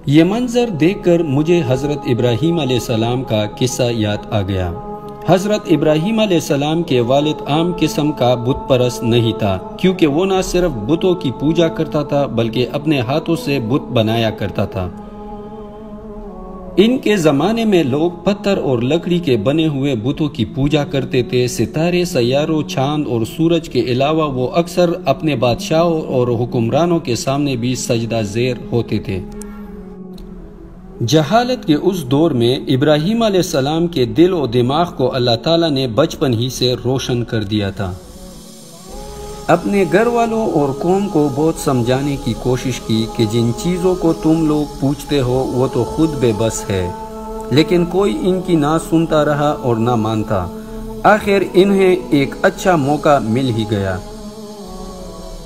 یہ منظر دیکھ کر مجھے حضرت ابراہیم علیہ السلام کا قصہ یاد آ گیا۔ حضرت ابراہیم علیہ السلام کے والد عام قسم کا بت پرست نہیں تھا، کیونکہ وہ نہ صرف بتوں کی پوجا کرتا تھا بلکہ اپنے ہاتھوں سے بت بنایا کرتا تھا۔ ان کے زمانے میں لوگ پتھر اور لکڑی کے بنے ہوئے بتوں کی پوجا کرتے تھے۔ ستارے، سیاروں، چاند اور سورج کے علاوہ وہ اکثر اپنے بادشاہوں اور حکمرانوں کے سامنے بھی سجدہ زیر ہوتے تھے۔ جہالت کے اس دور میں ابراہیم علیہ السلام کے دل و دماغ کو اللہ تعالیٰ نے بچپن ہی سے روشن کر دیا تھا۔ اپنے گھر والوں اور قوم کو بہت سمجھانے کی کوشش کی کہ جن چیزوں کو تم لوگ پوچھتے ہو وہ تو خود بے بس ہے، لیکن کوئی ان کی نہ سنتا رہا اور نہ مانتا۔ آخر انہیں ایک اچھا موقع مل ہی گیا۔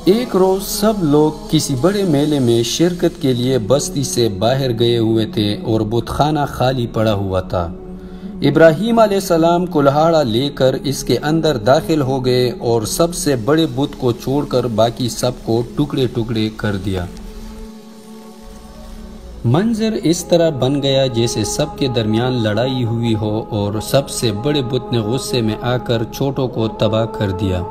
ایک روز سب لوگ کسی بڑے میلے میں شرکت کے لیے بستی سے باہر گئے ہوئے تھے اور بت خانہ خالی پڑا ہوا تھا۔ ابراہیم علیہ السلام کلہاڑا لے کر اس کے اندر داخل ہو گئے اور سب سے بڑے بت کو چھوڑ کر باقی سب کو ٹکڑے ٹکڑے کر دیا۔ منظر اس طرح بن گیا جیسے سب کے درمیان لڑائی ہوئی ہو اور سب سے بڑے بت نے غصے میں آ کر چھوٹوں کو تباہ کر دیا۔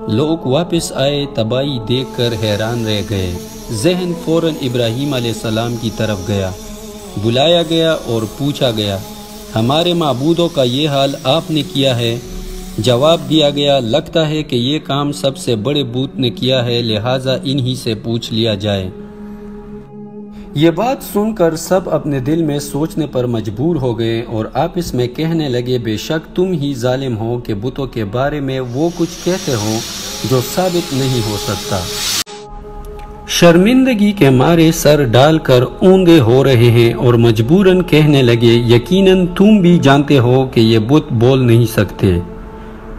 لوگ واپس آئے، تباہی دیکھ کر حیران رہ گئے۔ ذہن فوراً ابراہیم علیہ السلام کی طرف گیا، بلایا گیا اور پوچھا گیا، ہمارے معبودوں کا یہ حال آپ نے کیا ہے؟ جواب دیا گیا، لگتا ہے کہ یہ کام سب سے بڑے بت نے کیا ہے، لہٰذا انہی سے پوچھ لیا جائے۔ یہ بات سن کر سب اپنے دل میں سوچنے پر مجبور ہو گئے اور آپس میں کہنے لگے، بے شک تم ہی ظالم ہو کہ بتوں کے بارے میں وہ کچھ کہتے ہو جو ثابت نہیں ہو سکتا۔ شرمندگی کے مارے سر ڈال کر اونگے ہو رہے ہیں اور مجبوراً کہنے لگے، یقیناً تم بھی جانتے ہو کہ یہ بت بول نہیں سکتے۔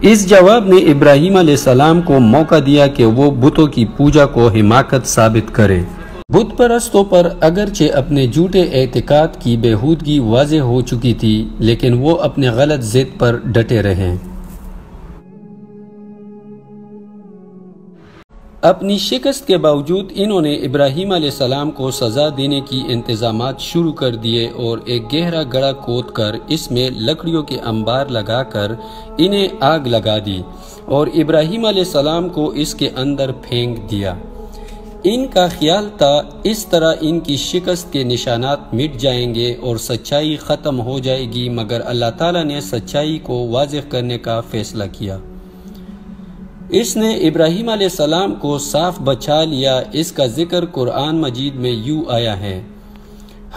اس جواب نے ابراہیم علیہ السلام کو موقع دیا کہ وہ بتوں کی پوجا کو حماقت ثابت کرے۔ بت پرستوں پر اگرچہ اپنے جھوٹے اعتقاد کی بےہودگی واضح ہو چکی تھی، لیکن وہ اپنے غلط ضد پر ڈٹے رہے۔ اپنی شکست کے باوجود انہوں نے ابراہیم علیہ السلام کو سزا دینے کی انتظامات شروع کر دیے اور ایک گہرا گڑھا کھود کر اس میں لکڑیوں کے انبار لگا کر انہیں آگ لگا دی اور ابراہیم علیہ السلام کو اس کے اندر پھینک دیا۔ ان کا خیال تھا اس طرح ان کی شکست کے نشانات مٹ جائیں گے اور سچائی ختم ہو جائے گی، مگر اللہ تعالیٰ نے سچائی کو واضح کرنے کا فیصلہ کیا۔ اس نے ابراہیم علیہ السلام کو صاف بچا لیا۔ اس کا ذکر قرآن مجید میں یوں آیا ہے،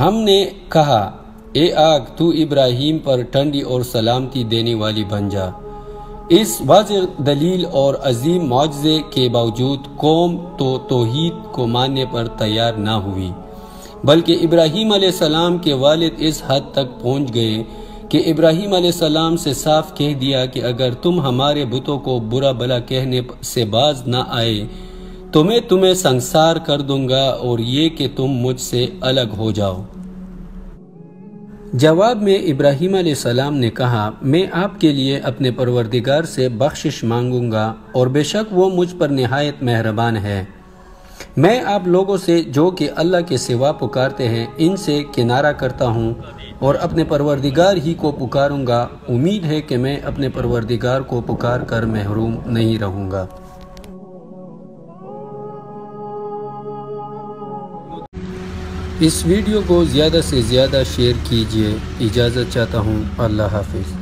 ہم نے کہا، اے آگ تو ابراہیم پر ٹھنڈی اور سلامتی دینے والی بن جا۔ اس واضح دلیل اور عظیم معجزے کے باوجود قوم تو توحید کو ماننے پر تیار نہ ہوئی، بلکہ ابراہیم علیہ السلام کے والد اس حد تک پہنچ گئے کہ ابراہیم علیہ السلام سے صاف کہہ دیا کہ اگر تم ہمارے بتوں کو برا بھلا کہنے سے باز نہ آئے تو میں تمہیں سنسار کر دوں گا اور یہ کہ تم مجھ سے الگ ہو جاؤ۔ جواب میں ابراہیم علیہ السلام نے کہا، میں آپ کے لیے اپنے پروردگار سے بخشش مانگوں گا اور بے شک وہ مجھ پر نہایت مہربان ہے۔ میں آپ لوگوں سے جو کہ اللہ کے سوا پکارتے ہیں ان سے کنارہ کرتا ہوں اور اپنے پروردگار ہی کو پکاروں گا۔ امید ہے کہ میں اپنے پروردگار کو پکار کر محروم نہیں رہوں گا۔ اس ویڈیو کو زیادہ سے زیادہ شیئر کیجیے۔ اجازت چاہتا ہوں، اللہ حافظ۔